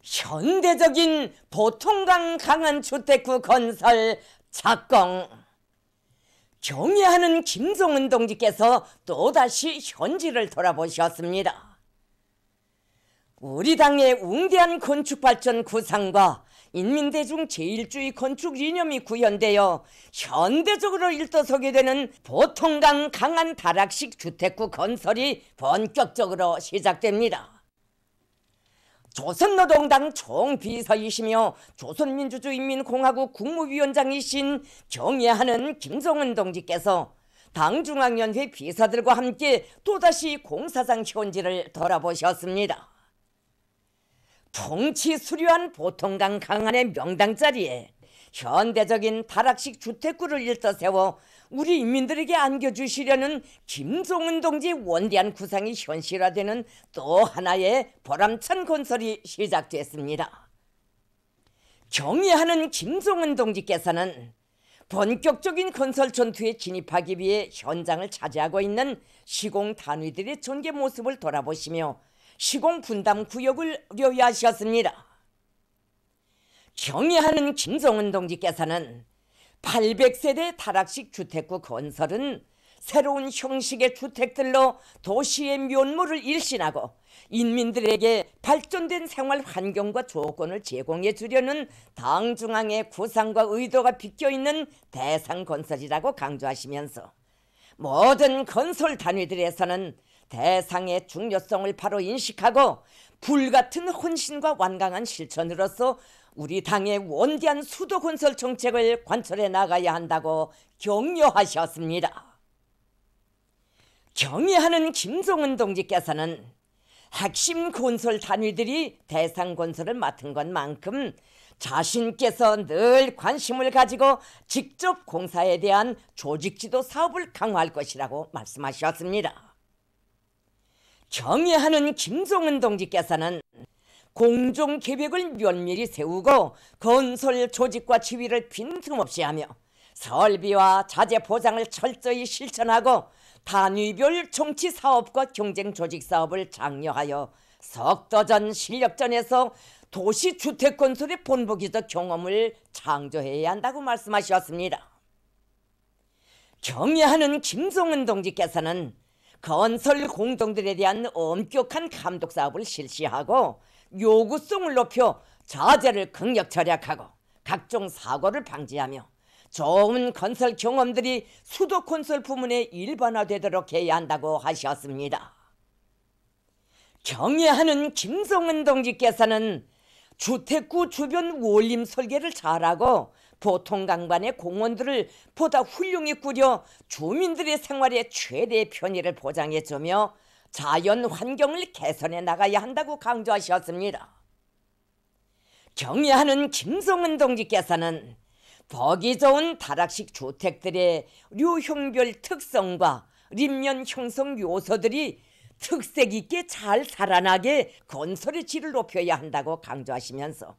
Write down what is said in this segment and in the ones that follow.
현대적인 보통강 강한 주택구 건설 착공. 경애하는 김종은 동지께서 또다시 현지를 돌아보셨습니다. 우리 당의 웅대한 건축발전 구상과 인민대중 제1주의 건축 이념이 구현되어 현대적으로 일떠서게 되는 보통강 강한 다락식 주택구 건설이 본격적으로 시작됩니다. 조선노동당 총비서이시며 조선민주주의인민공화국 국무위원장이신 경애하는 김종은 동지께서 당중앙연회 비서들과 함께 또다시 공사장 현지를 돌아보셨습니다. 풍치 수려한 보통강 강한의 명당 자리에 현대적인 다락식 주택구를 일떠세워 우리 인민들에게 안겨주시려는 김종은 동지 원대한 구상이 현실화되는 또 하나의 보람찬 건설이 시작됐습니다. 경애하는 김종은 동지께서는 본격적인 건설 전투에 진입하기 위해 현장을 차지하고 있는 시공 단위들의 전개 모습을 돌아보시며 시공 분담 구역을 료의하셨습니다. 경애하는 김종은 동지께서는 800세대 다락식 주택구 건설은 새로운 형식의 주택들로 도시의 면모를 일신하고 인민들에게 발전된 생활 환경과 조건을 제공해 주려는 당 중앙의 구상과 의도가 비껴있는 대상 건설이라고 강조하시면서 모든 건설 단위들에서는 대상의 중요성을 바로 인식하고 불같은 헌신과 완강한 실천으로서 우리 당의 원대한 수도 건설 정책을 관철해 나가야 한다고 격려하셨습니다. 경애하는 김종은 동지께서는 핵심 건설 단위들이 대상 건설을 맡은 것만큼 자신께서 늘 관심을 가지고 직접 공사에 대한 조직지도 사업을 강화할 것이라고 말씀하셨습니다. 경애하는 김종은 동지께서는 공정계획을 면밀히 세우고 건설 조직과 지휘를 빈틈없이 하며 설비와 자재 보장을 철저히 실천하고 단위별 정치 사업과 경쟁 조직 사업을 장려하여 석도전 실력전에서 도시 주택 건설의 본보기적 경험을 창조해야 한다고 말씀하셨습니다. 경애하는 김종은 동지께서는 건설 공동들에 대한 엄격한 감독 사업을 실시하고 요구성을 높여 자재를 극력 절약하고 각종 사고를 방지하며 좋은 건설 경험들이 수도 건설 부문에 일반화되도록 해야 한다고 하셨습니다. 경애하는 김종은 동지께서는 주택구 주변 원림 설계를 잘하고 보통강반의 공원들을 보다 훌륭히 꾸려 주민들의 생활에 최대의 편의를 보장해주며 자연 환경을 개선해 나가야 한다고 강조하셨습니다. 경애하는 김종은 동지께서는 보기 좋은 다락식 주택들의 류형별 특성과 립면 형성 요소들이 특색 있게 잘 살아나게 건설의 질을 높여야 한다고 강조하시면서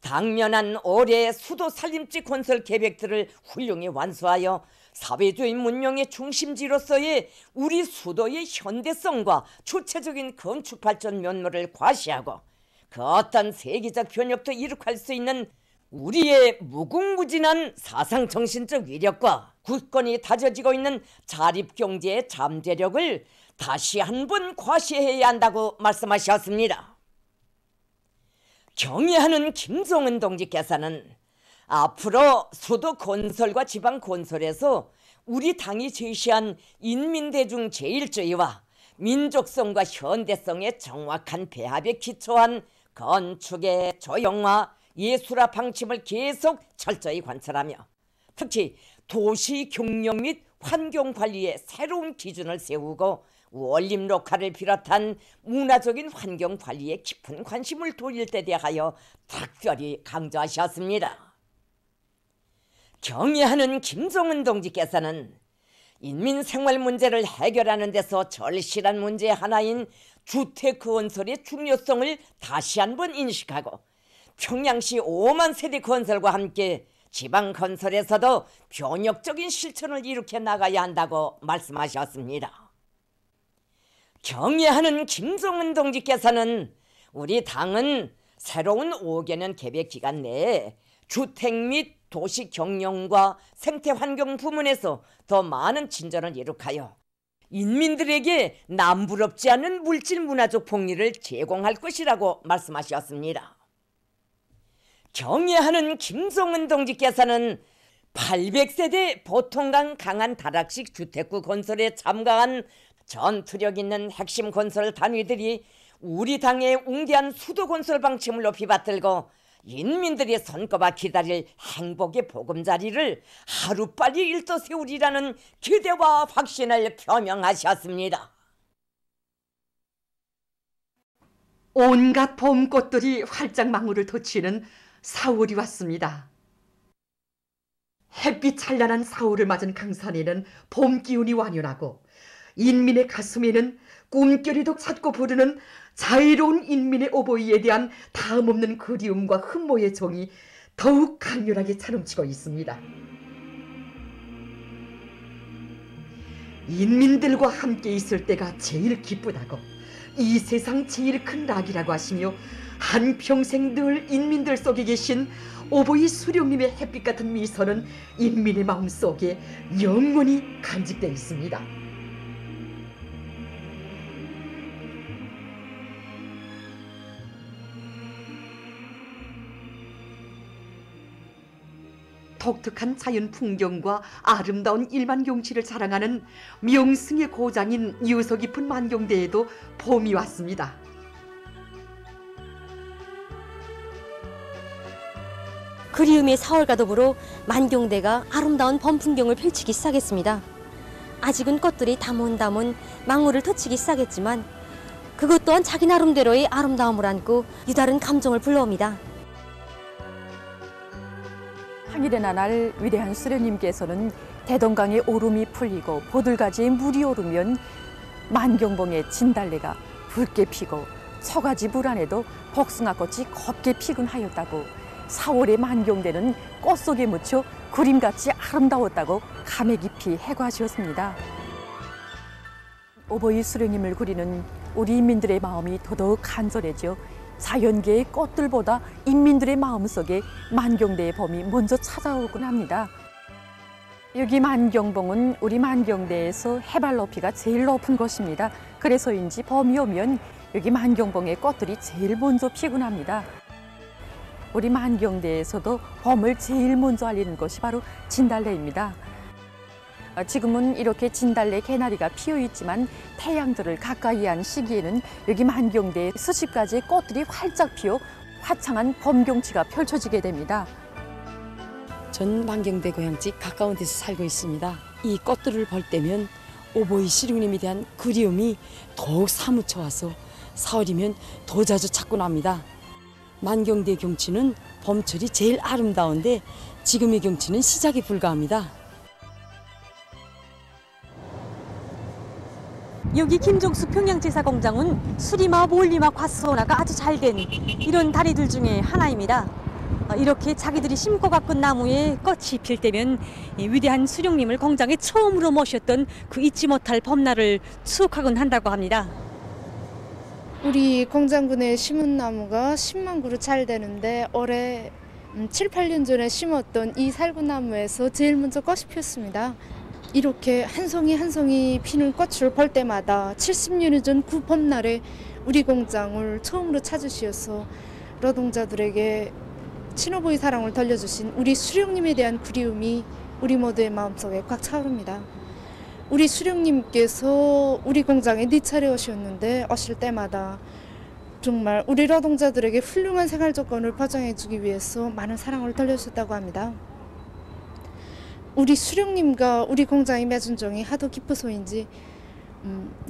당면한 올해의 수도 살림지 건설 계획들을 훌륭히 완수하여 사회주의 문명의 중심지로서의 우리 수도의 현대성과 주체적인 건축 발전 면모를 과시하고 그 어떤 세계적 변혁도 이룩할 수 있는 우리의 무궁무진한 사상정신적 위력과 굳건히 다져지고 있는 자립경제의 잠재력을 다시 한번 과시해야 한다고 말씀하셨습니다. 경애하는 김종은 동지께서는 앞으로 수도 건설과 지방 건설에서 우리 당이 제시한 인민대중 제1주의와 민족성과 현대성의 정확한 배합에 기초한 건축의 조형화, 예술화 방침을 계속 철저히 관철하며 특히 도시 경영 및 환경 관리에 새로운 기준을 세우고 원림 녹화를 비롯한 문화적인 환경 관리에 깊은 관심을 돌릴 때 대하여 특별히 강조하셨습니다. 경애하는 김종은 동지께서는 인민 생활 문제를 해결하는 데서 절실한 문제의 하나인 주택 건설의 중요성을 다시 한번 인식하고 평양시 5만 세대 건설과 함께 지방 건설에서도 변혁적인 실천을 일으켜 나가야 한다고 말씀하셨습니다. 경애하는 김종은 동지께서는 우리 당은 새로운 5개년 계획 기간 내에 주택 및 도시 경영과 생태환경 부문에서 더 많은 진전을 이룩하여 인민들에게 남부럽지 않은 물질 문화적 복리를 제공할 것이라고 말씀하셨습니다. 경애하는 김성은 동지께서는 800세대 보통강 강한 다락식 주택구 건설에 참가한 전투력 있는 핵심 건설 단위들이 우리 당의 웅대한 수도 건설 방침을 높이 받들고 인민들이 손꼽아 기다릴 행복의 보금자리를 하루빨리 일떠세우리라는 기대와 확신을 표명하셨습니다. 온갖 봄꽃들이 활짝 망울을 돋치는 4월이 왔습니다. 햇빛 찬란한 4월을 맞은 강산에는 봄 기운이 완연하고 인민의 가슴에는 꿈결이도 찾고 부르는 자유로운 인민의 오보이에 대한 다음없는 그리움과 흠모의 정이 더욱 강렬하게 차넘치고 있습니다. 인민들과 함께 있을 때가 제일 기쁘다고 이 세상 제일 큰 낙이라고 하시며 한평생 늘 인민들 속에 계신 오보이 수령님의 햇빛 같은 미소는 인민의 마음속에 영원히 간직되어 있습니다. 독특한 자연 풍경과 아름다운 일만 경치를 자랑하는 명승의 고장인 유서 깊은 만경대에도 봄이 왔습니다. 그리움의 4월과 더불어 만경대가 아름다운 봄 풍경을 펼치기 시작했습니다. 아직은 꽃들이 다문다문 망울을 터치기 시작했지만 그것 또한 자기 나름대로의 아름다움을 안고 유다른 감정을 불러옵니다. 항일의 나날 위대한 수령님께서는 대동강의 오름이 풀리고 보들가지에 물이 오르면 만경봉의 진달래가 붉게 피고 처가지 물 안에도 복숭아꽃이 곱게 피곤 하였다고 4월의 만경대는 꽃 속에 묻혀 그림같이 아름다웠다고 감회 깊이 해과하셨습니다. 오보이 수령님을 그리는 우리 인민들의 마음이 더더욱 간절해져 자연계의 꽃들보다 인민들의 마음속에 만경대의 봄이 먼저 찾아오곤 합니다. 여기 만경봉은 우리 만경대에서 해발 높이가 제일 높은 곳입니다. 그래서인지 봄이 오면 여기 만경봉의 꽃들이 제일 먼저 피곤 합니다. 우리 만경대에서도 봄을 제일 먼저 알리는 것이 바로 진달래입니다. 지금은 이렇게 진달래 개나리가 피어 있지만 태양절을 가까이 한 시기에는 여기 만경대에 수십 가지의 꽃들이 활짝 피어 화창한 봄 경치가 펼쳐지게 됩니다. 전 만경대 고향집 가까운 데서 살고 있습니다. 이 꽃들을 볼 때면 오보이 시령님에 대한 그리움이 더욱 사무쳐 와서 4월이면 더 자주 찾곤 합니다. 만경대 경치는 봄철이 제일 아름다운데 지금의 경치는 시작에 불과합니다. 여기 김종수 평양제사공장은 수리마, 몰리마, 과수원화가 아주 잘된 이런 다리들 중에 하나입니다. 이렇게 자기들이 심고 가꾼 나무에 꽃이 필 때면 위대한 수령님을 공장에 처음으로 모셨던 그 잊지 못할 봄날을 추억하곤 한다고 합니다. 우리 공장군에 심은 나무가 10만 그루 잘 되는데 올해 7, 8년 전에 심었던 이 살구나무에서 제일 먼저 꽃이 피었습니다. 이렇게 한 송이 한 송이 피는 꽃을 볼 때마다 70년 전 그 봄날에 우리 공장을 처음으로 찾으시어서 노동자들에게 친오보이 사랑을 돌려주신 우리 수령님에 대한 그리움이 우리 모두의 마음속에 꽉 차오릅니다. 우리 수령님께서 우리 공장에 4차례 오셨는데 오실 때마다 정말 우리 노동자들에게 훌륭한 생활 조건을 보장해주기 위해서 많은 사랑을 돌려주셨다고 합니다. 우리 수령님과 우리 공장의 맺은 정이 하도 깊어서인지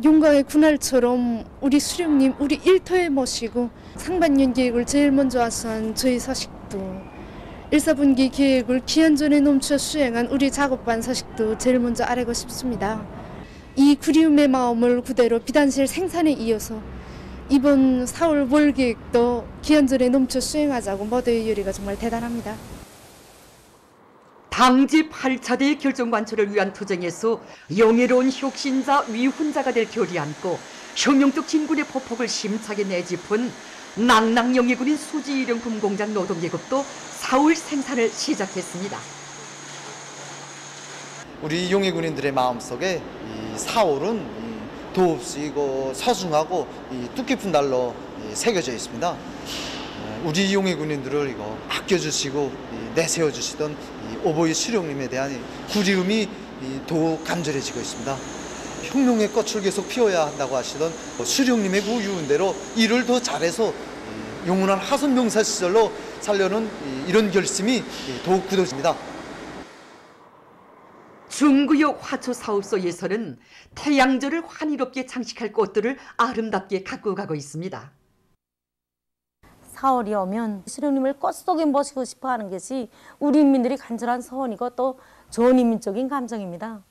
용광의 군할처럼 우리 수령님 우리 일터에 모시고 상반년 계획을 제일 먼저 하선 저희 서식도 1사분기 계획을 기한 전에 넘쳐 수행한 우리 작업반 서식도 제일 먼저 아뢰고 싶습니다. 이 그리움의 마음을 그대로 비단실 생산에 이어서 이번 4월 월 계획도 기한 전에 넘쳐 수행하자고 모두의 열의가 정말 대단합니다. 당지 8차대 결정관철을 위한 투쟁에서 영예로운 혁신자 위훈자가 될 결의 안고 혁명적 진군의 포폭을 심차게 내짚은 낭낭영예군인 수지일용품 공장 노동계급도 4월 생산을 시작했습니다. 우리 용예군인들의 마음속에 이 4월은 더없이 서중하고 뜻깊은 달로 새겨져 있습니다. 우리 용예군인들을 아껴주시고 내세워주시던 오보이 수령님에 대한 그리움이 더욱 간절해지고 있습니다. 혁명의 꽃을 계속 피워야 한다고 하시던 수령님의 그 유언대로 일을 더 잘해서 영원한 하선 병사 시절로 살려는 이런 결심이 더욱 굳어집니다. 중구역 화초 사업소에서는 태양절을 환희롭게 장식할 꽃들을 아름답게 가꾸어 가고 있습니다. 4월이 오면 수령님을 꽃 속에 모시고 싶어 하는 것이 우리 인민들이 간절한 소원이고 또 좋은 인민적인 감정입니다.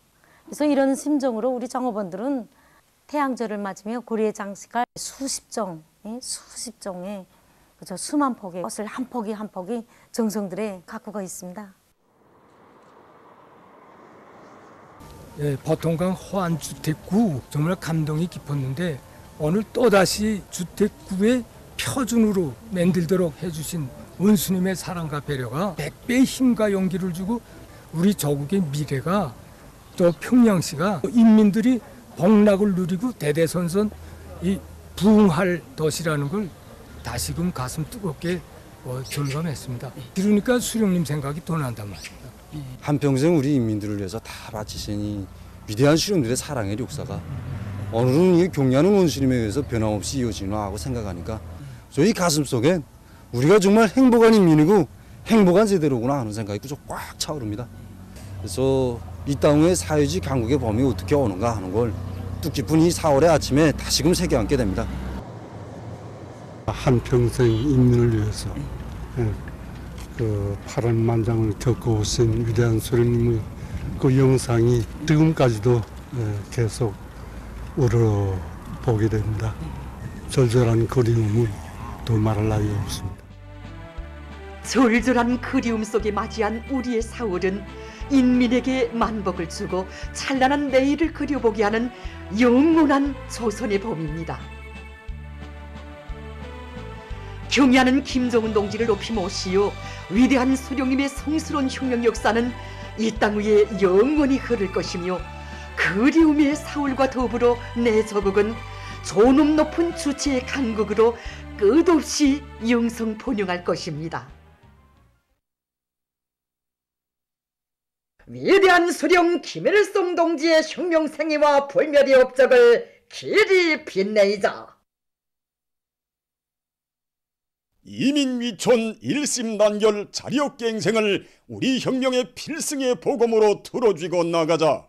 그래서 이런 심정으로 우리 종업원들은 태양절을 맞으며 고리에 장식할 수십 종의 수만 폭의 꽃을 한 포기 한 포기 정성들에 가꾸고 있습니다. 예, 보통강 호안주택구 정말 감동이 깊었는데 오늘 또다시 주택구의 표준으로 만들도록 해주신 원수님의 사랑과 배려가 100배의 힘과 용기를 주고 우리 조국의 미래가 또 평양시가 인민들이 복락을 누리고 대대손손 부흥할 도시라는 걸 다시금 가슴 뜨겁게 절감했습니다. 그러니까 수령님 생각이 더 난단 말입니다. 한평생 우리 인민들을 위해서 다 바치신 이 위대한 수령들의 사랑의 역사가 오늘은 경리하는 원수님에 의해서 변함없이 이어지나 하고 생각하니까 저희 가슴속엔 우리가 정말 행복한 인민이고 행복한 세대로구나 하는 생각이 꽉 차오릅니다. 그래서 이 땅의 사회주의 강국의 범위 어떻게 오는가 하는 걸 뜻깊은 이 4월의 아침에 다시금 새겨안게 됩니다. 한평생 인민을 위해서 그 파란만장을 겪어오신 위대한 수령님의 그 영상이 지금까지도 계속 우러보게 됩니다. 절절한 그리움을 더 말할 나위 없습니다. 절절한 그리움 속에 맞이한 우리의 4월은 인민에게 만복을 주고 찬란한 내일을 그려보게 하는 영원한 조선의 봄입니다. 경의하는 김정은 동지를 높이 모시어 위대한 수령님의 성스러운 혁명 역사는 이 땅 위에 영원히 흐를 것이며 그리움의 4월과 더불어 내 조국은 존엄 높은 주체의 강국으로 끝없이 영성 번영할 것입니다. 위대한 수령 김일성 동지의 혁명 생애와 불멸의 업적을 길이 빛내이자 이민위촌 일심단결 자력갱생을 우리 혁명의 필승의 보검으로 틀어쥐고 나가자.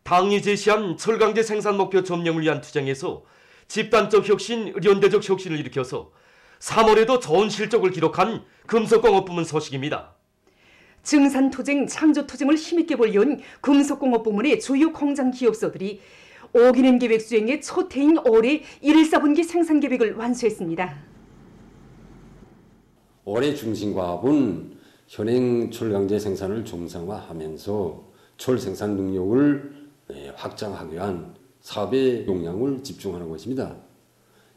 당이 제시한 철강제 생산 목표 점령을 위한 투쟁에서 집단적 혁신, 연대적 혁신을 일으켜서 3월에도 좋은 실적을 기록한 금속공업 부문 소식입니다. 증산투쟁, 창조투쟁을 힘있게 벌려온 금속공업 부문의 주요 공장 기업소들이 5기년 계획 수행의 첫 해인 올해 1, 4분기 생산 계획을 완수했습니다. 올해 중심과업은 현행 철강제 생산을 정상화하면서 철 생산 능력을 확장하기 위한 사업의 용량을 집중하는 것입니다.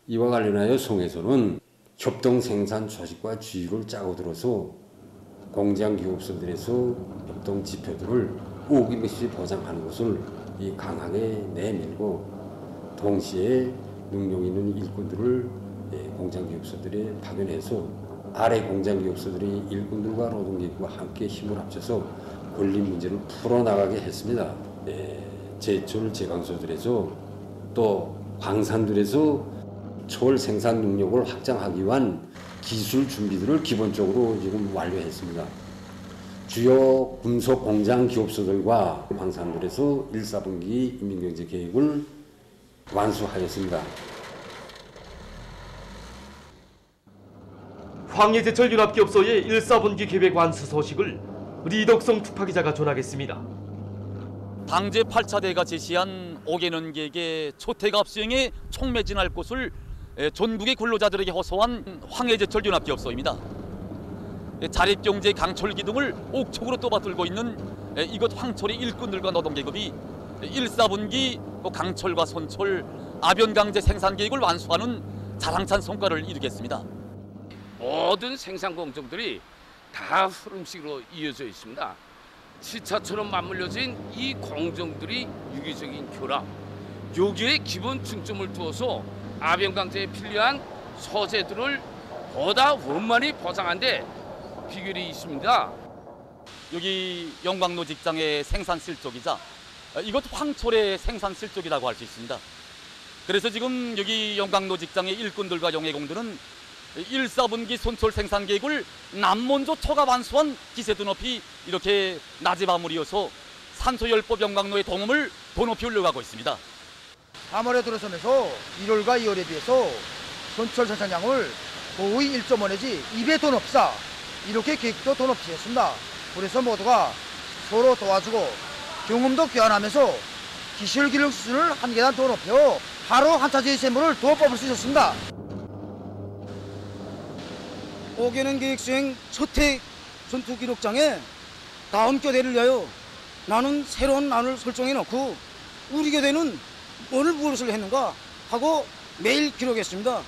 이와 관련하여 송에서는 협동 생산 조직과 지휘를 짜고 들어서 공장 기업소들에서 협동 지표들을 어김없이 보장하는 것을 강하게 내밀고 동시에 능력 있는 일꾼들을 공장 기업소들에 파견해서 아래 공장 기업소들이 일꾼들과 노동계급과 함께 힘을 합쳐서 권리 문제를 풀어나가게 했습니다. 제철 제강소들에서 또 광산들에서 철 생산 능력을 확장하기 위한 기술 준비들을 기본적으로 지금 완료했습니다. 주요 금속 공장 기업소들과 광산들에서 1, 4분기 인민경제 계획을 완수하였습니다. 황해제철 융합기업소의 1, 4분기 계획 완수 소식을 리덕성 특파기자가 전하겠습니다. 당제 8차대가 제시한 5개년 계획의 초태갑 수행에 촉매진할 곳을 전국의 근로자들에게 호소한 황해제철 연합기업소입니다. 자립경제 강철 기둥을 옥촉으로 떠받들고 있는 이곳 황철의 일꾼들과 노동계급이 1·4분기 강철과 손철, 아변강제 생산계획을 완수하는 자랑찬 성과를 이루겠습니다. 모든 생산 공정들이 다 흐름식으로 이어져 있습니다. 지차처럼 맞물려진 이 공정들이 유기적인 결합, 여기에 기본 중점을 두어서 아변강제에 필요한 소재들을 보다 원만히 보장한 데 비결이 있습니다. 여기 영광로 직장의 생산 실적이자 이것 황철의 생산 실적이라고 할 수 있습니다. 그래서 지금 여기 영광로 직장의 일꾼들과 영해공들은 1·4분기 손철 생산 계획을 남먼저 초과 완수한 기세도 높이 이렇게 낮에 밤을 이어서 산소열법 영광로의 동음을 더 높이 올려가고 있습니다. 3월에 들어서면서 1월과 2월에 비해서 손철 생산량을 거의 1.5 내지 2배 더 높이자 이렇게 계획도 더 높이 했습니다. 그래서 모두가 서로 도와주고 경험도 교환하면서 기술 기능 수준을 한 계단 더 높여 하루 한 차지의 샘물을 더 뽑을 수 있었습니다. 5개년 계획 수행 첫해 전투 기록장에 다음 교대를 위하여 나는 새로운 난을 설정해 놓고 우리 교대는 오늘 무엇을 했는가 하고 매일 기록했습니다.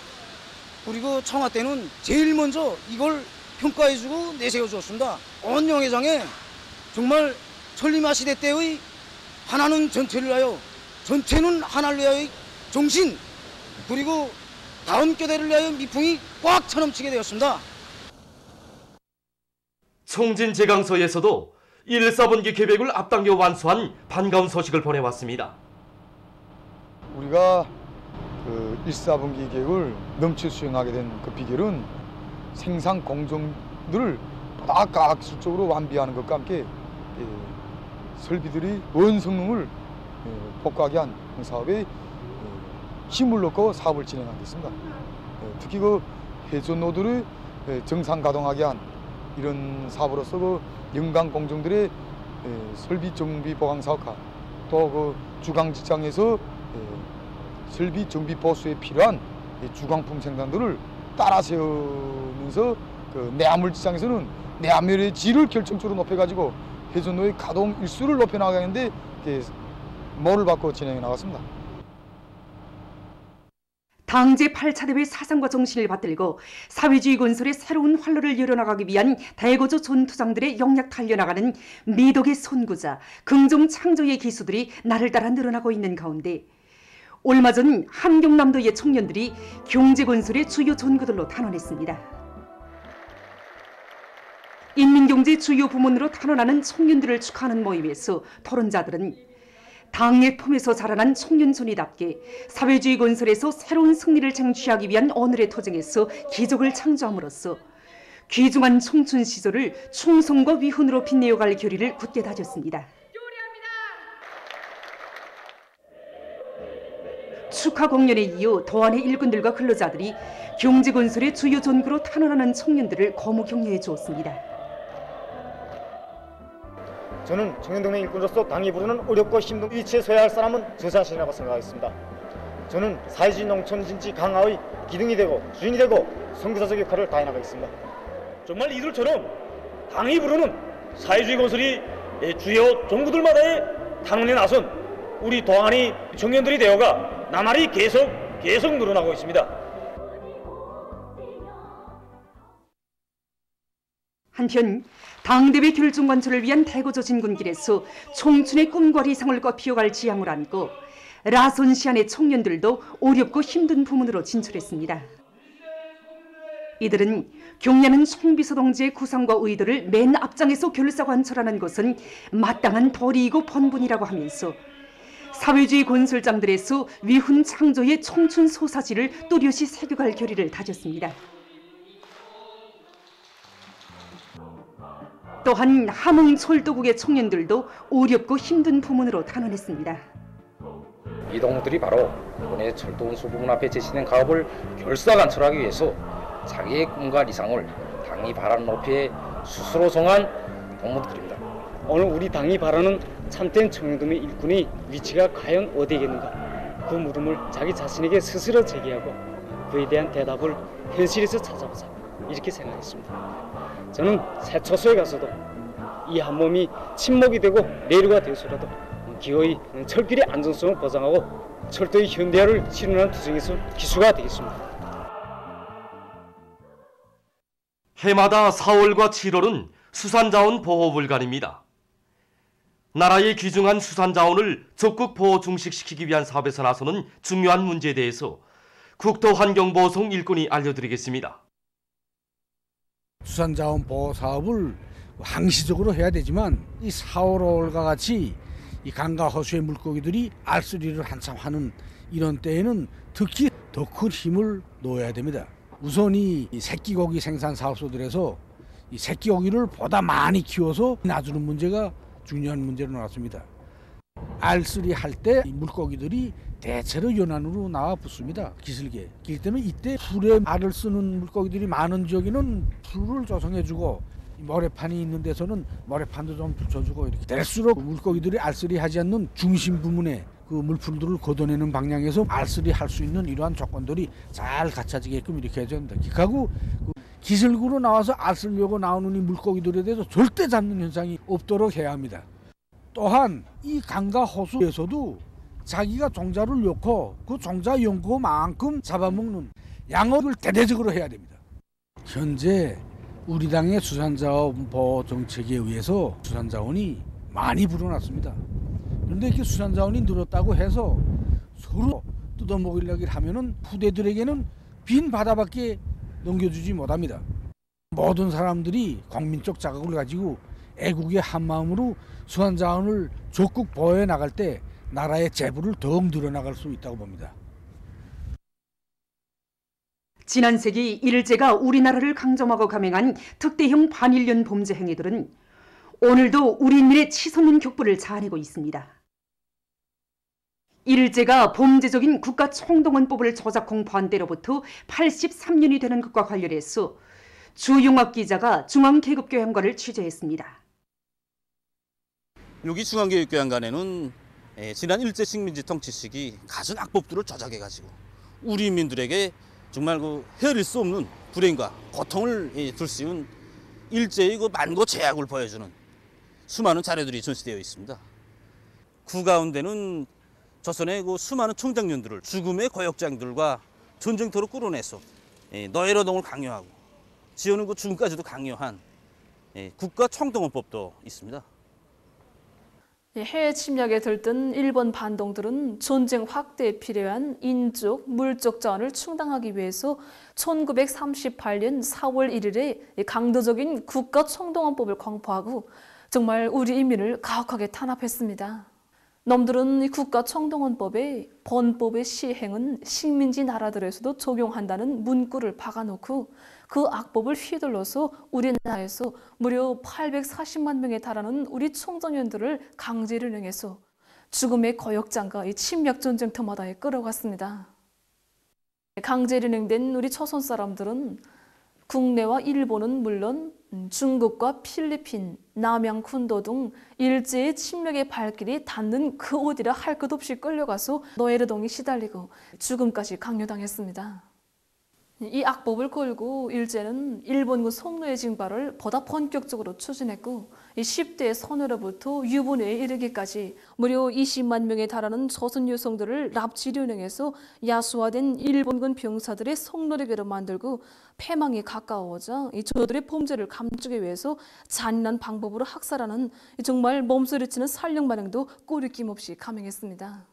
그리고 청와 때는 제일 먼저 이걸 평가해주고 내세워 주었습니다. 온 영해장에 정말 천리마 시대 때의 하나는 전체를 위하여 전체는 하나를 위하여의 정신 그리고 다음 교대를 위하여 미풍이 꽉 차넘치게 되었습니다. 청진제강서에서도 1·4분기 계획을 앞당겨 완수한 반가운 소식을 보내왔습니다. 우리가 그 1·4분기 계획을 넘칠 수행하게 된 그 비결은 생산 공정들을 가학술적으로 완비하는 것과 함께 설비들이 원성능을 복구하게 한 사업에 힘을 넣고 사업을 진행하겠습니다. 특히 그 해전로들을 정상 가동하게 한 이런 사업으로서 그 영광 공정들의 설비 정비 보강 사업화 또 그 주강 직장에서 설비 정비 보수에 필요한 주강품 생산들을 따라 세우면서 그 내화물 직장에서는 내화물의 질을 결정적으로 높여가지고 해전로의 가동 일수를 높여나가는데 모를 받고 진행해 나갔습니다. 당제 8차 대회 사상과 정신을 받들고 사회주의 건설의 새로운 활로를 열어나가기 위한 대거조 전투장들의 영약 달려나가는 미덕의 선구자, 긍정 창조의 기수들이 날을 따라 늘어나고 있는 가운데 얼마 전 함경남도의 청년들이 경제건설의 주요 전구들로 탄원했습니다. 인민경제 주요 부문으로 탄원하는 청년들을 축하하는 모임에서 토론자들은 당의 품에서 자라난 청년손이답게 사회주의 건설에서 새로운 승리를 쟁취하기 위한 오늘의 투쟁에서 기적을 창조함으로써 귀중한 청춘 시절을 충성과 위훈으로 빛내어갈 결의를 굳게 다졌습니다. 축하 공연에 이어 도안의 일꾼들과 근로자들이 경제건설의 주요 전구로 탄원하는 청년들을 거무 격려해 주었습니다. 저는 청년동맹 일꾼으로서 당이 부르는 어렵고 힘든 위치에 서야 할 사람은 저 자신이라고 생각하겠습니다. 저는 사회주의 농촌 진지 강화의 기둥이 되고 주인이 되고 선구자적 역할을 다해 나가겠습니다. 정말 이들처럼 당이 부르는 사회주의 건설이 주요 종구들마다의 탄원에 나선 우리 도안의 청년들이 되어가 나날이 계속 늘어나고 있습니다. 한편 당대회 결중관철을 위한 대거조 진군길에서 청춘의 꿈과 이상을 꽃피워갈 지향을 안고 라손시안의 청년들도 어렵고 힘든 부문으로 진출했습니다. 이들은 경례는 송비서 동지의 구상과 의도를 맨 앞장에서 결사관철하는 것은 마땅한 도리이고 본분이라고 하면서 사회주의 건설장들에서 위훈 창조의 청춘 소사지를 또렷이 새겨갈 결의를 다졌습니다. 또한 함흥철도국의 청년들도 어렵고 힘든 부문으로 탄원했습니다. 이 동무들이 바로 이번에 철도운수 부문 앞에 제시된 가업을 결사관철하기 위해서 자기의 꿈과 이상을 당이 바라는 높이에 스스로 정한 동무들입니다. 오늘 우리 당이 바라는 참된 청년들의 일꾼의 위치가 과연 어디겠는가? 그 물음을 자기 자신에게 스스로 제기하고 그에 대한 대답을 현실에서 찾아보자 이렇게 생각했습니다. 저는 세초소에 가서도 이 한 몸이 침묵이 되고 내류가 되어서라도 기어이 철길의 안전성을 보장하고 철도의 현대화를 실현하는 투쟁에서 기수가 되겠습니다. 해마다 4월과 7월은 수산자원 보호월간입니다. 나라의 귀중한 수산자원을 적극 보호 중식시키기 위한 사업에서 나서는 중요한 문제에 대해서 국토환경보호성 일꾼이 알려드리겠습니다. 수산자원 보호 사업을 항시적으로 해야 되지만 이 4월, 5월과 같이 이 강과 호수의 물고기들이 알쓰리를 한참 하는 이런 때에는 특히 더 큰 힘을 놓아야 됩니다. 우선 이 새끼고기 생산 사업소들에서 이 새끼고기를 보다 많이 키워서 놔주는 문제가 중요한 문제로 나왔습니다. 알쓰리 할 때 물고기들이 대체로 연안으로 나와 붙습니다. 기슭에. 그렇기 때문에 이때 풀에 알을 쓰는 물고기들이 많은 지역에는 풀을 조성해주고 모래판이 있는 데서는 모래판도 좀 붙여주고 이렇게 될수록 물고기들이 알쓰리 하지 않는 중심 부문에 그 물풀들을 걷어내는 방향에서 알쓰리 할 수 있는 이러한 조건들이 잘 갖춰지게끔 이렇게 해줘야 합니다. 하고 기슭으로 나와서 알 쓰려고 나오는 이 물고기들에 대해서 절대 잡는 현상이 없도록 해야 합니다. 또한 이 강과 호수에서도 자기가 종자를 놓고 그 종자 연구만큼 잡아먹는 양업을 대대적으로 해야 됩니다. 현재 우리 당의 수산자원 보호 정책에 의해서 수산자원이 많이 불어났습니다. 그런데 이렇게 수산자원이 늘었다고 해서 서로 뜯어먹으려고 하면은 후대들에게는 빈 바다밖에 넘겨주지 못합니다. 모든 사람들이 국민적 자각을 가지고 애국의 한마음으로 수산자원을 적극 보호해 나갈 때 나라의 재부를 더욱 늘어나갈 수 있다고 봅니다. 지난 세기 일제가 우리나라를 강점하고 감행한 특대형 반일련 범죄 행위들은 오늘도 우리 인민의 치솟는 격보를 자아내고 있습니다. 일제가 범죄적인 국가총동원법을 조작 공포한 때로부터 83년이 되는 것과 관련해서 주용학 기자가 중앙계급교양관을 취재했습니다. 여기 중앙교육교양관에는 지난 일제 식민지 통치 시기 갖은 악법들을 조작해가지고 우리 인민들에게 정말 그 헤아릴 수 없는 불행과 고통을 들씌운 일제의 그 만고 제약을 보여주는 수많은 자료들이 전시되어 있습니다. 그 가운데는 조선의 그 수많은 총장년들을 죽음의 고역장들과 전쟁터로 끌어내서 노예노동을 강요하고 지어는 그 죽음까지도 강요한 국가 총동원법도 있습니다. 해외 침략에 들뜬 일본 반동들은 전쟁 확대에 필요한 인적, 물적 자원을 충당하기 위해서 1938년 4월 1일에 강도적인 국가 총동원법을 공포하고 정말 우리 인민을 가혹하게 탄압했습니다. 놈들은 이 국가 총동원법에 본법의 시행은 식민지 나라들에서도 적용한다는 문구를 박아놓고 그 악법을 휘둘러서 우리나라에서 무려 840만 명에 달하는 우리 청소년들을 강제를 행해서 죽음의 거역장과 이 침략 전쟁터마다에 끌어갔습니다. 강제를 행된 우리 조선 사람들은 국내와 일본은 물론 중국과 필리핀, 남양, 군도 등 일제의 침략의 발길이 닿는 그 어디라 할 것 없이 끌려가서 노예노동에 시달리고 죽음까지 강요당했습니다. 이 악법을 걸고 일제는 일본군 성노예 징발을 보다 본격적으로 추진했고 이 10대의 소녀로부터 유부녀에 이르기까지 무려 20만 명에 달하는 조선 여성들을 납치를 행해서 야수화된 일본군 병사들의 성노예배로 만들고 패망이 가까워져 저들의 범죄를 감추기 위해서 잔인한 방법으로 학살하는 정말 몸소리치는 살령 반응도 꼬리낌 없이 감행했습니다.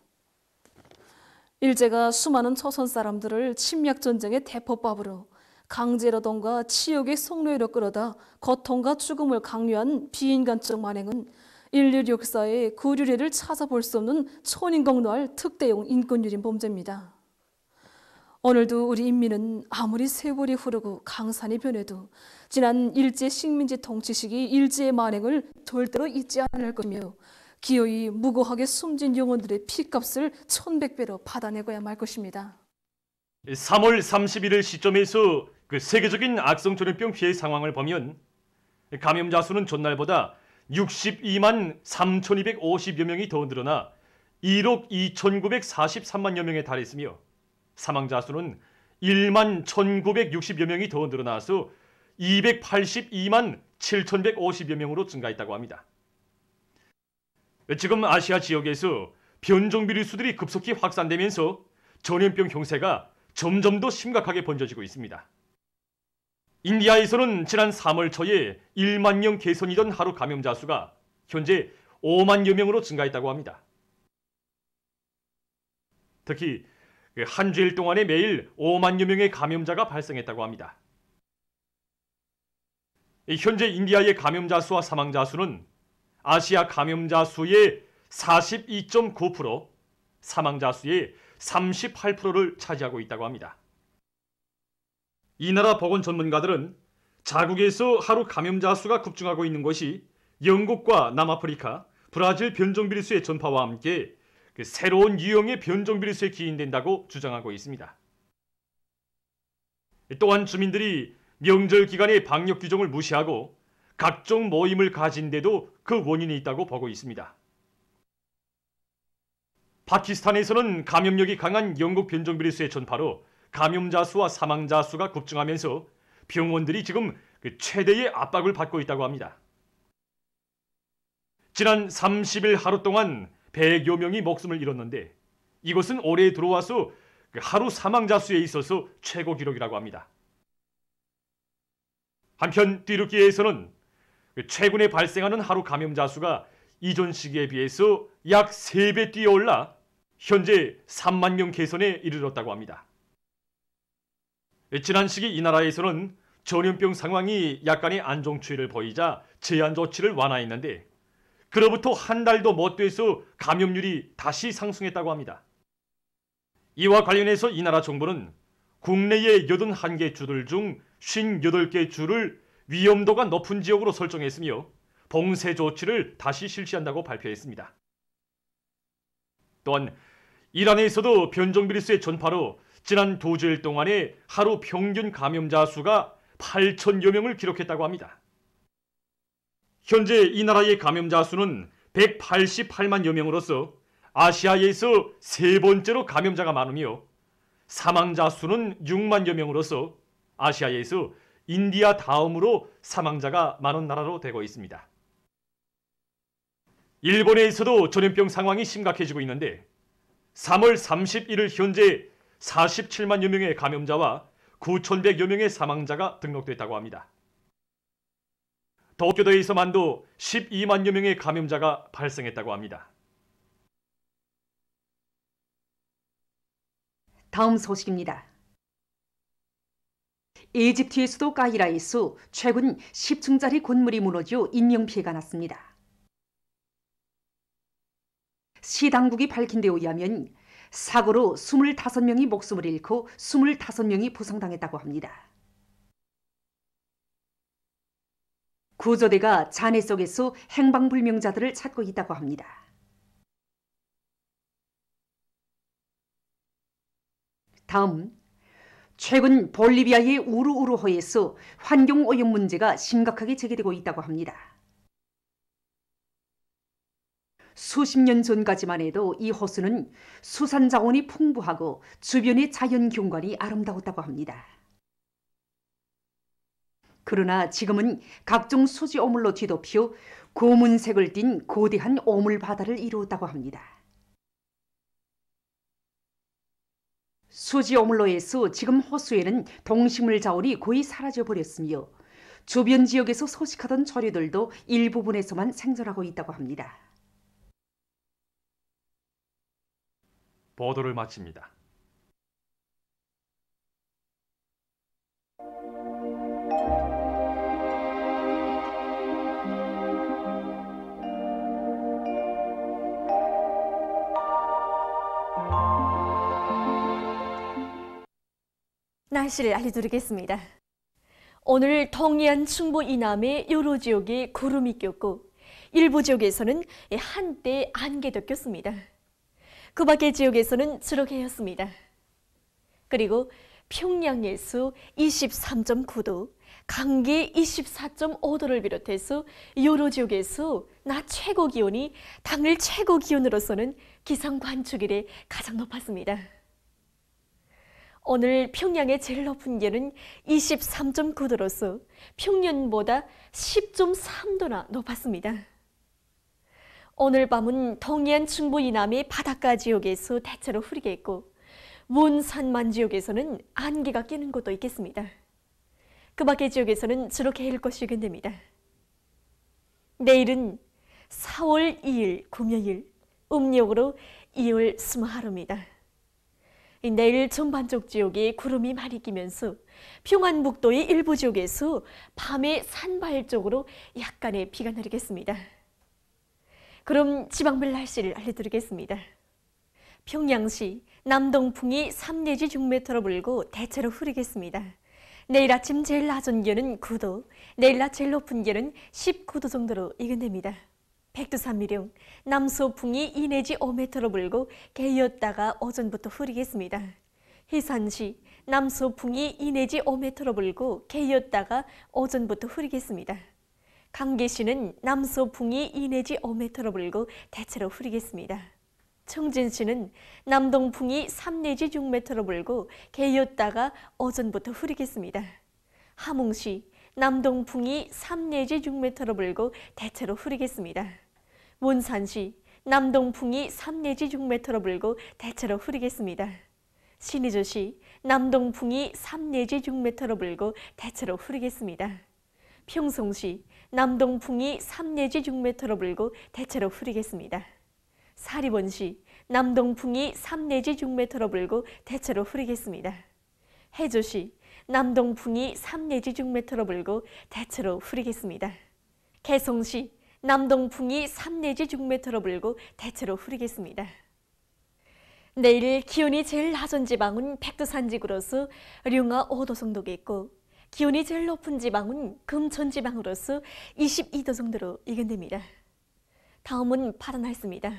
일제가 수많은 조선 사람들을 침략전쟁의 대포밥으로 강제노동과 치욕의 속노예로 끌어다 고통과 죽음을 강요한 비인간적 만행은 인류 역사에 그류례를 찾아볼 수 없는 천인공노할 특대용 인권유린 범죄입니다. 오늘도 우리 인민은 아무리 세월이 흐르고 강산이 변해도 지난 일제 식민지 통치 시기 일제의 만행을 절대로 잊지 않을 것이며 기어이 무고하게 숨진 영혼들의 피값을 1100배로 받아내고야 말 것입니다. 3월 31일 시점에서 그 세계적인 악성전염병 피해 상황을 보면 감염자 수는 전날보다 62만 3,250여 명이 더 늘어나 1억 2,943만여 명에 달했으며 사망자 수는 1만 1,960여 명이 더 늘어나서 282만 7,150여 명으로 증가했다고 합니다. 지금 아시아 지역에서 변종 비루스들이 급속히 확산되면서 전염병 형세가 점점 더 심각하게 번져지고 있습니다. 인디아에서는 지난 3월 초에 1만 명 개선이던 하루 감염자 수가 현재 5만여 명으로 증가했다고 합니다. 특히 한 주일 동안에 매일 5만여 명의 감염자가 발생했다고 합니다. 현재 인디아의 감염자 수와 사망자 수는 아시아 감염자 수의 42.9%, 사망자 수의 38%를 차지하고 있다고 합니다. 이 나라 보건 전문가들은 자국에서 하루 감염자 수가 급증하고 있는 것이 영국과 남아프리카, 브라질 변종 비루스의 전파와 함께 새로운 유형의 변종 비루스에 기인된다고 주장하고 있습니다. 또한 주민들이 명절 기간의 방역 규정을 무시하고 각종 모임을 가진 데도 그 원인이 있다고 보고 있습니다. 파키스탄에서는 감염력이 강한 영국 변종 비루스의 전파로 감염자 수와 사망자 수가 급증하면서 병원들이 지금 최대의 압박을 받고 있다고 합니다. 지난 30일 하루 동안 100여 명이 목숨을 잃었는데 이것은 올해 들어와서 하루 사망자 수에 있어서 최고 기록이라고 합니다. 한편 튀르키예에서는 최근에 발생하는 하루 감염자 수가 이전 시기에 비해서 약 3배 뛰어올라 현재 3만 명 개선에 이르렀다고 합니다. 지난 시기 이 나라에서는 전염병 상황이 약간의 안정 추이를 보이자 제한 조치를 완화했는데 그로부터 한 달도 못 돼서 감염률이 다시 상승했다고 합니다. 이와 관련해서 이 나라 정부는 국내의 81개 주들 중 58개 주를 위험도가 높은 지역으로 설정했으며 봉쇄 조치를 다시 실시한다고 발표했습니다. 또한 이란에서도 변종 비루스의 전파로 지난 2주일 동안에 하루 평균 감염자 수가 8천여 명을 기록했다고 합니다. 현재 이 나라의 감염자 수는 188만여 명으로서 아시아에서 세 번째로 감염자가 많으며 사망자 수는 6만여 명으로서 아시아에서 인디아 다음으로 사망자가 많은 나라로 되고 있습니다. 일본에서도 전염병 상황이 심각해지고 있는데 3월 31일 현재 47만여 명의 감염자와 9,100여 명의 사망자가 등록됐다고 합니다. 도쿄도에서만도 12만여 명의 감염자가 발생했다고 합니다. 다음 소식입니다. 이집트의 수도 까히라에서 최근 10층짜리 건물이 무너져 인명피해가 났습니다. 시 당국이 밝힌 데 의하면 사고로 25명이 목숨을 잃고 25명이 부상당했다고 합니다. 구조대가 잔해 속에서 행방불명자들을 찾고 있다고 합니다. 다음, 최근 볼리비아의 우루우루호에서 환경오염 문제가 심각하게 제기되고 있다고 합니다. 수십 년 전까지만 해도 이 호수는 수산 자원이 풍부하고 주변의 자연 경관이 아름다웠다고 합니다. 그러나 지금은 각종 수지 오물로 뒤덮여 고문색을 띤 거대한 오물 바다를 이루었다고 합니다. 수지 오물로에서 지금 호수에는 동식물 자원이 거의 사라져 버렸으며 주변 지역에서 서식하던 조류들도 일부분에서만 생존하고 있다고 합니다. 보도를 마칩니다. 날씨를 알려드리겠습니다. 오늘 동해안 충북 이남의 여러 지역에 구름이 꼈고 일부 지역에서는 한때 안개도 꼈습니다. 그 밖의 지역에서는 추럭해였습니다. 그리고 평양에서 23.9도, 강계 24.5도를 비롯해서 여러 지역에서 낮 최고 기온이 당일 최고 기온으로서는 기상 관측 이래 가장 높았습니다. 오늘 평양의 제일 높은 기온은 23.9도로서 평년보다 10.3도나 높았습니다. 오늘 밤은 동해안 충북 이남의 바닷가 지역에서 대체로 흐리겠고 원산만 지역에서는 안개가 끼는 곳도 있겠습니다. 그 밖의 지역에서는 주로 개일 것이 예견됩니다. 내일은 4월 2일 금요일, 음력으로 2월 20하루입니다. 내일 전반적 지역에 구름이 많이 끼면서 평안북도의 일부 지역에서 밤에 산발 쪽으로 약간의 비가 내리겠습니다. 그럼 지방별 날씨를 알려드리겠습니다. 평양시 남동풍이 3 내지 6m로 불고 대체로 흐리겠습니다. 내일 아침 제일 낮은 기온은 9도, 내일 낮 제일 높은 기온은 19도 정도로 예견됩니다. 백두산미령 남서풍이 2 내지 5m로 불고 개였다가 오전부터 흐리겠습니다. 해산시 남서풍이 2 내지 5m로 불고 개였다가 오전부터 흐리겠습니다. 강계시는 남서풍이 2 내지 5m로 불고 대체로 흐리겠습니다. 청진시는 남동풍이 3 내지 6m로 불고 개였다가 오전부터 흐리겠습니다. 함흥시 남동풍이 3 내지 6m로 불고 대체로 흐리겠습니다. 원산시 남동풍이 3 내지 6m로 불고 대체로 흐리겠습니다. 신의주시 남동풍이 3 내지 6m로 불고 대체로 흐리겠습니다. 평송시 남동풍이 3 내지 6m로 불고 대체로 흐리겠습니다. 사리본시 남동풍이 3 내지 6m로 불고 대체로 흐리겠습니다. 해조시 남동풍이 3 내지 6m로 불고 대체로 흐리겠습니다. 개성시 남동풍이 3 내지 6m로 불고 대체로 흐리겠습니다. 내일 기온이 제일 낮은 지방은 백두산 지구로서 룡아 5도 정도겠고 기온이 제일 높은 지방은 금천 지방으로서 22도 정도로 예견됩니다. 다음은 바다 날씨입니다.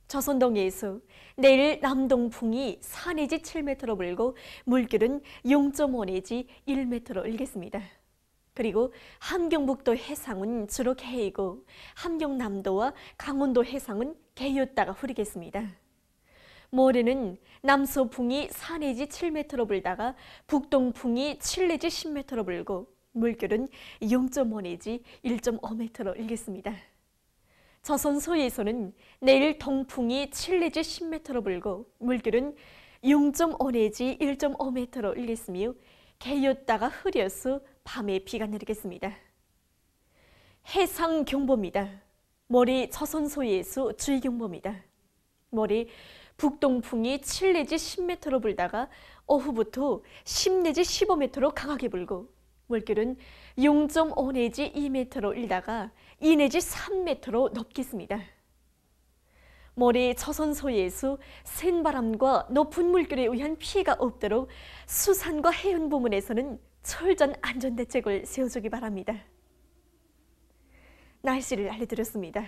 조선동해에서 내일 남동풍이 4 내지 7m로 불고 물결은 0.5 내지 1m로 일겠습니다. 그리고 함경북도 해상은 주로 개이고 함경남도와 강원도 해상은 개였다가 흐리겠습니다. 모레는 남서풍이 4 내지 7m로 불다가 북동풍이 7 내지 10m로 불고 물결은 0.5 내지 1.5m로 일겠습니다. 조선소에서는 내일 동풍이 7 내지 10m로 불고 물결은 0.5 내지 1.5m로 일겠으며 개였다가 흐려서 밤에 비가 내리겠습니다. 해상경보입니다. 모레 조선소에서 주의경보입니다. 모레 북동풍이 7 내지 10m로 불다가 오후부터 10 내지 15m로 강하게 불고 물결은 0.5 내지 2m로 일다가 2 내지 3m로 높겠습니다. 모레 조선소에서 센 바람과 높은 물결에 의한 피해가 없도록 수산과 해운 부문에서는 철저한 안전대책을 세워주기 바랍니다. 날씨를 알려드렸습니다.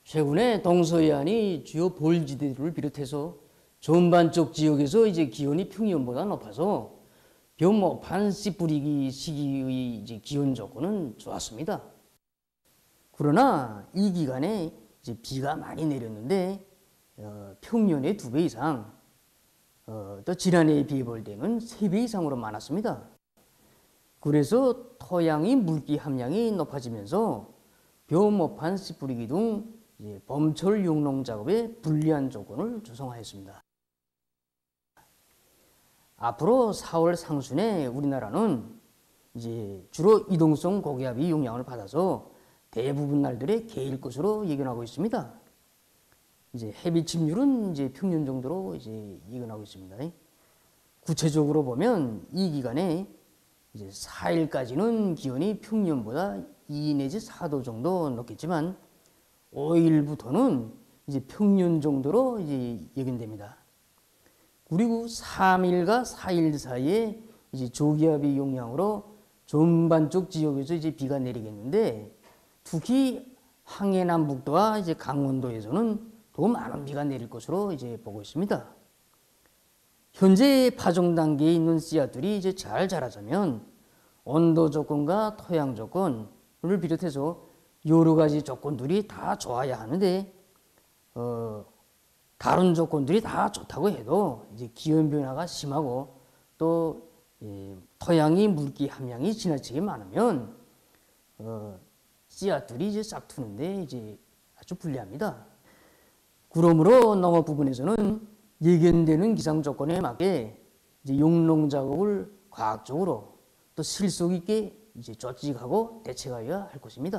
최근에 동서해안이 주요 볼지대들을 비롯해서 전반적 지역에서 이제 기온이 평년보다 높아서 벼모 씨 뿌리기 시기의 이제 기온 조건은 좋았습니다. 그러나 이 기간에 이제 비가 많이 내렸는데 평년의 2배 이상, 또 지난해에 비해 볼 때는 3배 이상으로 많았습니다. 그래서 토양의 물기 함량이 높아지면서 벼모 씨 뿌리기 등 이제 봄철 용농 작업에 불리한 조건을 조성하였습니다. 앞으로 4월 상순에 우리나라는 이제 주로 이동성 고기압이 영향을 받아서 대부분 날들에 개일 것으로 예견하고 있습니다. 이제 해비 침률은 이제 평년 정도로 이제 예견하고 있습니다. 구체적으로 보면 이 기간에 이제 4일까지는 기온이 평년보다 2 내지 4도 정도 높겠지만 5일부터는 이제 평년 정도로 이제 예견됩니다. 그리고 3일과 4일 사이에 이제 조기압의 영향으로 전반적 지역에서 이제 비가 내리겠는데 특히 항해남북도와 이제 강원도에서는 더 많은 비가 내릴 것으로 이제 보고 있습니다. 현재 파종 단계에 있는 씨앗들이 이제 잘 자라자면 온도 조건과 토양 조건을 비롯해서 여러 가지 조건들이 다 좋아야 하는데 다른 조건들이 다 좋다고 해도 이제 기온 변화가 심하고 또 토양이 물기 함량이 지나치게 많으면 씨앗들이 이제 싹트는데 이제 아주 불리합니다. 그러므로 농업 부분에서는 예견되는 기상 조건에 맞게 이제 용농 작업을 과학적으로 또 실속 있게 이제 조직하고 대책하여야 할 것입니다.